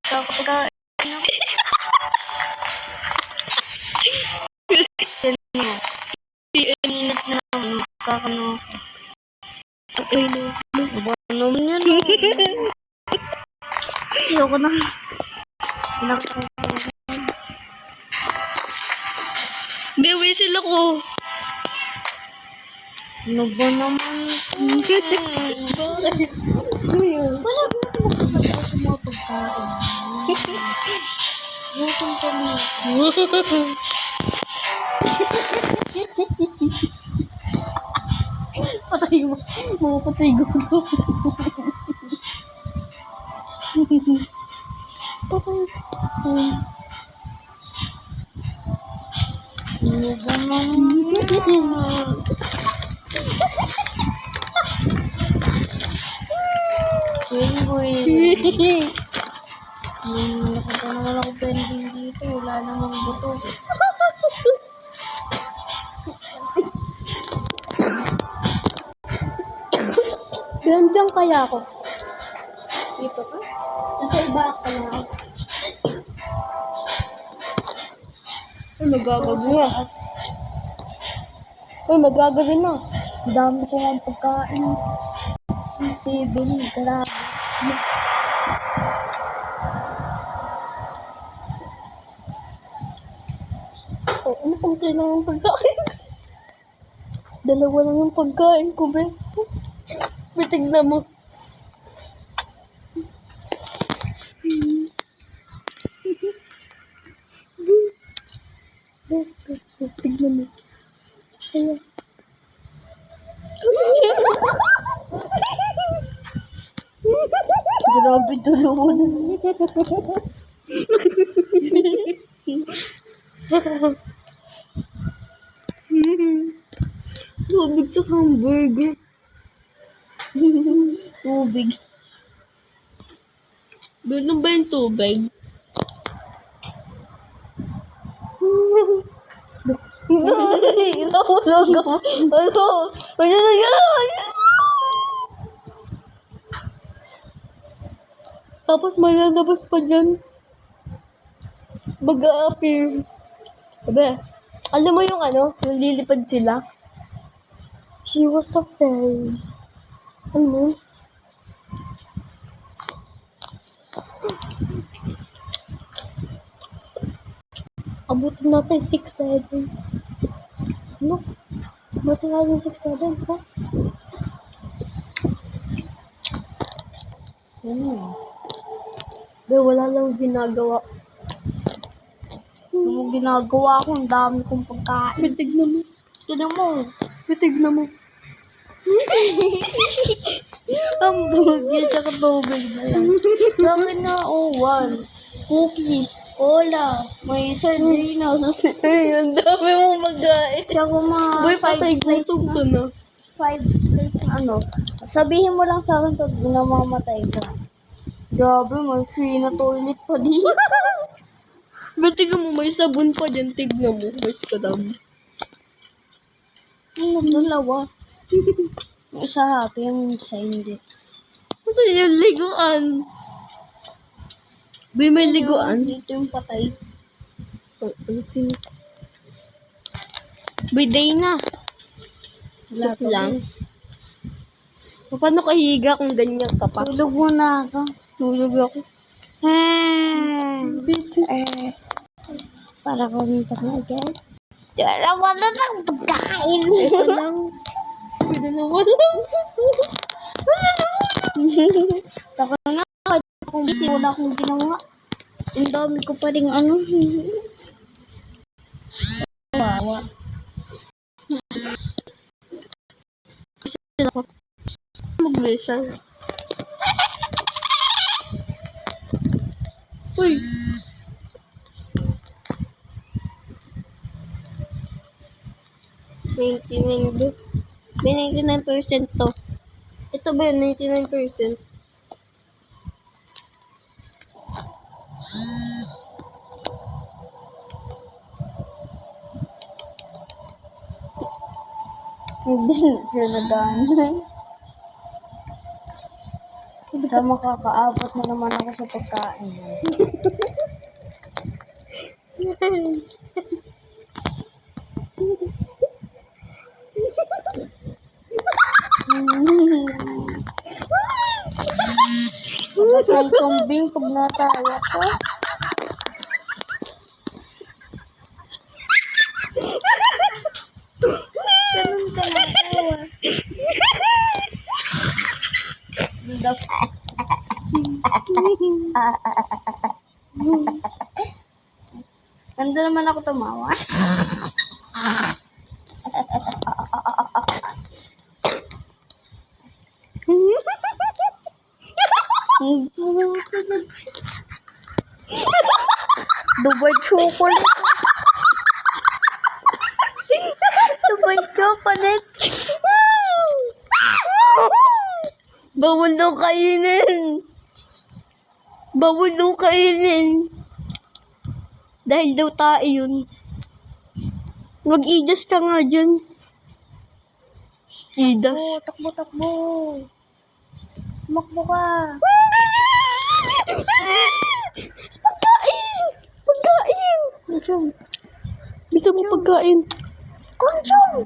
Kapag init na kakano. Ano naman yan? Ayoko na. Bewi sila ko. Ano ba naman? Wala ba ako sa mga pagkain? Gutom kami. Patay mo. Mga patay gutom. Patay. Ano ba naman? Penguin. Nakita naman ako pending dito. Wala namang buto. Nandiyan kaya ako? Dito ka? Nasa iba ka na ako. Ay, magagabi na. Ay, magagabi na. Dami ko nga pagkain. Bili, grabe. Oh, ano pang kailangan pagkain? Dalawa lang yung pagkain ko, be. Tignan mo. Tignan mo. Ayan. Grabe tulungan. Tubig sa hamburger. Tubig. Doon ba yung tubig? Nahulog ako. Ano? Ano na yan? Tapos may lalabas pa dyan. Mag-a-appear. Sabi, alam mo yung ano? Yung lilipad sila? She was a fairy. Ano? Abutin natin 6-7. Ano? Abutin natin 6-7, ha? Pero wala lang ginagawa. Ano ginagawa ko? Ang dami kong pagkain. Tignan mo. Tignan mo. Tignan mo. Ang burger tsaka tubig na lang. Sabi na, one. Cookies, cola, may sardinas. Ay, ang dami mong pagkain. Tsaka mga Boy, 5 patay, slices gutom ka na. na. 5 slices na ano. Sabihin mo lang sa akin pag namamatay ka. Grabe, may free na toilet pa din. Ba't tignan mo, may sabon pa dyan. Tignan mo. May skadam. Ano, dalawa. Yung isa happy, yung isa hindi. Ito yung liguan. Boy, may liguan. Dito yung patay. Ulitin. Boy, day na. Wala Joke lang. Paano kahiga kung ganyan ka pa? Tulog muna ako. Tulog ako. Para kumita na dyan. Wala mo na ng pagkain. Ito lang. Pwede na wala. Saka nga, kung busy, wala akong ginawa. Ang dami ko pa rin ano. Wawa. Mag-visa. Uy! May 99% to. Ito ba yun? 99%? Hindi na siya nadaan. Sa makakaabot na naman ako sa pagkain. Ang kambing pag natawa ko. Ganun ka natawa. Nandun naman ako tumawa. Dubai chocolate. Dubai chocolate. Bawal daw kainin. Bawal daw kainin. Dahil daw tae yun. Mag-idas ka nga dyan. Idas. Oh, takbo, takbo. Makbo ka. Pagkain! Pagkain! Kunchong. Bisa mo pagkain. Kunchong!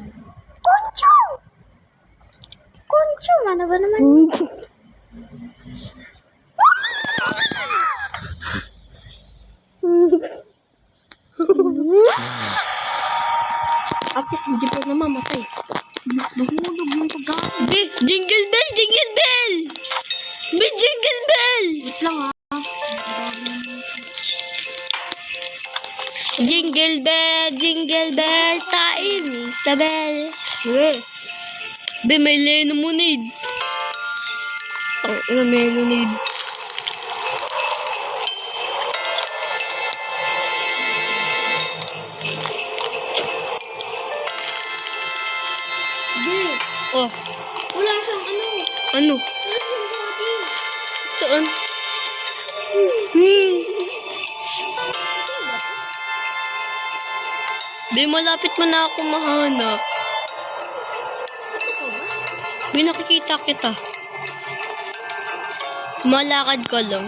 Kunchong! Kunchong! Ano ba naman? At least hindi pa namamatay. Nahulog yung pagkain. Be, jingle bell! Jingle bell! Be, jingle bell! Wait lang ha. Jingle bell, tain sa bell. Be, may lemonade. Ang lemonade. Be, Oh, wala siyang ano. ano? Wala siyang body. Saan? Be, malapit mo na ako mahanap. Be, nakikita kita. Malakad ka lang.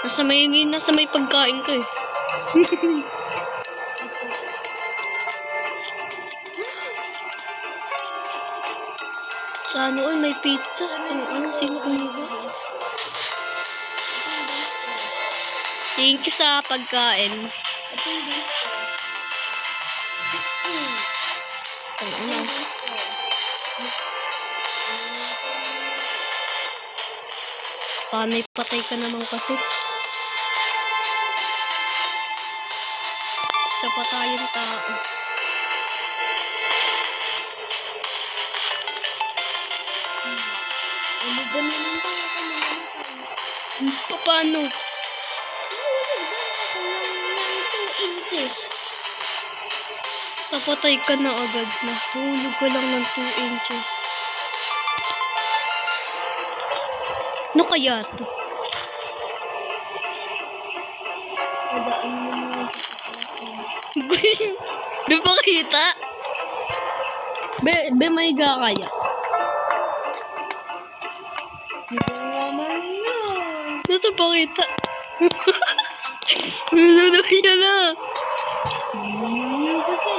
Nasa may pagkain ka eh. Sa ano, oy, may pizza. Ano, sino kumuha? Thank you sa pagkain. Ano? Panay patay ka naman kasi. Sa patayan tao. Ano ba naman tayo kung namamatay? Paano? Napatay ka na agad na. Hulog ka lang ng 2 inches. Ano kaya to? Nadaan mo na. Be, pakita. Be, may kaya. Hindi naman yun. Nasa pakita. Nasa kaya na. Kasi.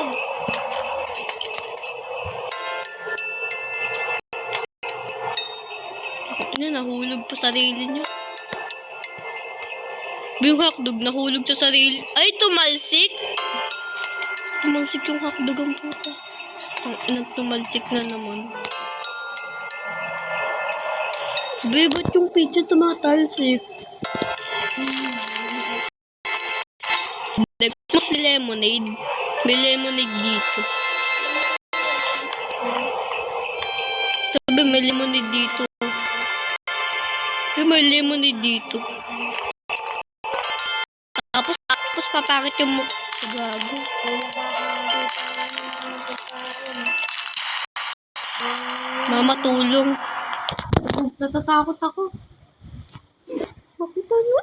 Ano, nahulog pa sarili niyo. Yung hotdog, nahulog sa sarili. Ay, tumalsik. Tumalsik yung hotdog ang puta. Ang tumalsik na naman. Be, ba't yung pizza tumatalsik? Mas lemonade. May lemonade dito. Sabi, may lemonade dito. May lemonade dito. Tapos papakit yung gago. Mama, tulong. Natatakot ako. Makita niyo?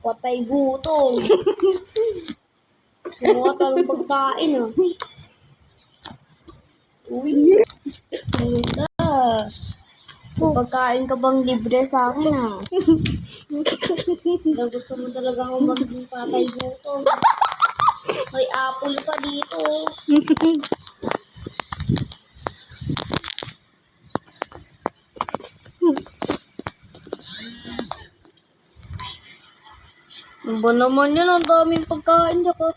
Patay gutom. Sumuha talong pagkain ah. Uy. Ganda. May pagkain ka bang libre sa akin ah? Kaya gusto mo talaga akong maging patay gutom. May apple pa dito. Ano ba naman yan? Ang daming pagkain tsaka.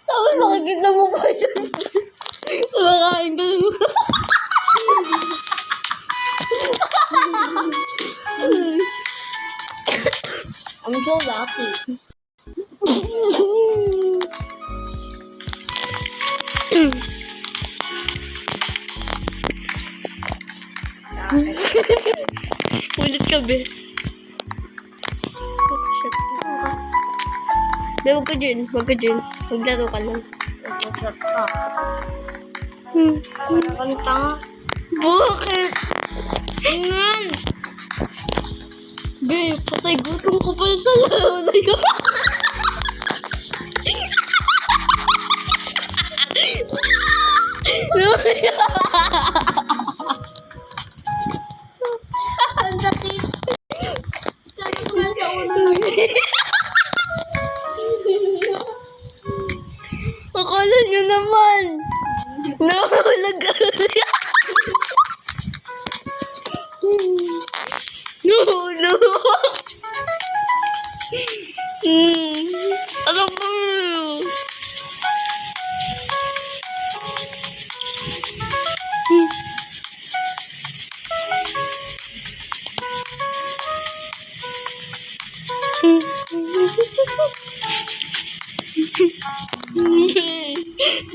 Tapos makikita mo pa yun. Kumakain ka lang. I'm so lucky. Ulit ka, be. Be, huwag ka dyan. Huwag ka dyan. Maglaro ka lang. Nagkakot ka. Ang tanga. Bakit? Ingan! Be, patay gutom ko pala sa laro na yun. Ang sakit. Kaya ko na sa unang. Akala nyo naman. Nahulog ka. Nahulog. Ano ba?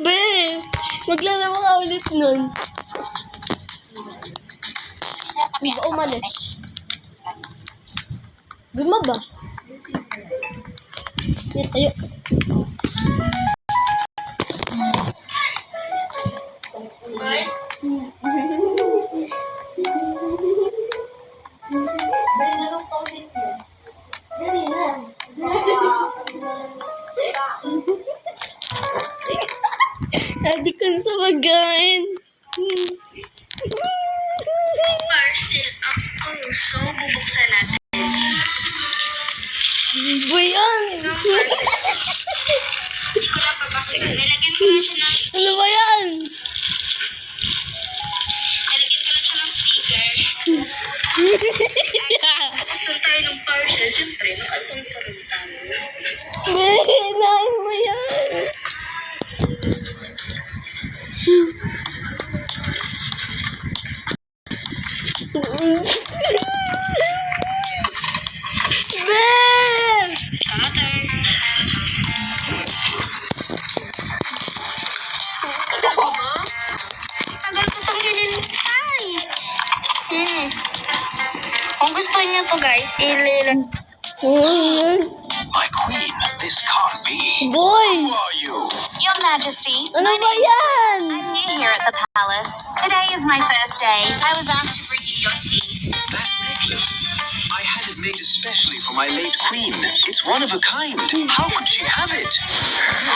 Be, maglalawa ka ulit nun. Hindi ka umalis. Bumaba. Tayo. Ready ka na sa pagkain. Parcel ako. So, bubuksan natin. Ba yan? Hindi ko na papakita. Nilagyan ko na siya ng, Ano ba yan? nilagyan ko na siya ng sticker. Tapos nung tayo ng parcel, siyempre, nakatong pa rin tayo. Be, hinahin mo yan. Be! Cutter. Tagal mo ba? Tagal ko pang hinintay. Kung gusto niyo to guys, ililag. My queen, this can't be. Boy! Who are you? Your Majesty, Ano ba yan? I'm new here at the palace. Today is my first day. I was asked to bring you your tea. That necklace. I had it made especially for my late queen. It's one of a kind. How could she have it?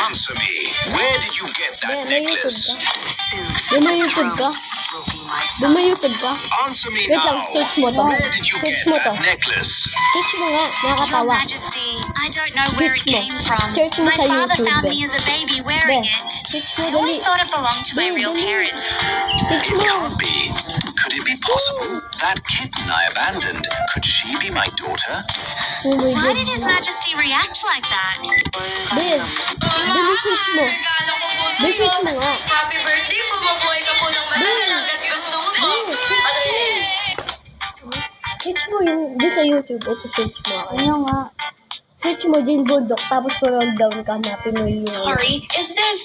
Answer me. Where did you get that May YouTube necklace? ka? Soon, May YouTube ka? will be my Ba may YouTube ka? Answer me Wait lang, now. search mo to. Where did you Search get mo to. that necklace? Search mo nga, Your nakakatawa. Majesty, I don't know where it Search mo. came from. Search mo My sa father YouTube, found eh. me as a baby Be, wearing it. search mo I dali. always thought it belonged to my Be, real dali. parents. Search It mo. can't be. Could it be possible? That kitten I abandoned, could she be my daughter? Oh my Why God. did His Majesty react like that? Be, dali search mo. Be, search mo nga. Happy birthday po, mabuhay ka po ng matagal hanggat gusto mo po. Search mo yung, di sa YouTube, ito search mo. Ano nga? Search mo Jane Bundok, tapos scroll down ka, hanapin mo yung... Sorry, is this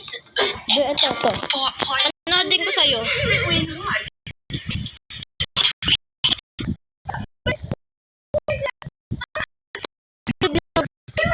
Be, ito.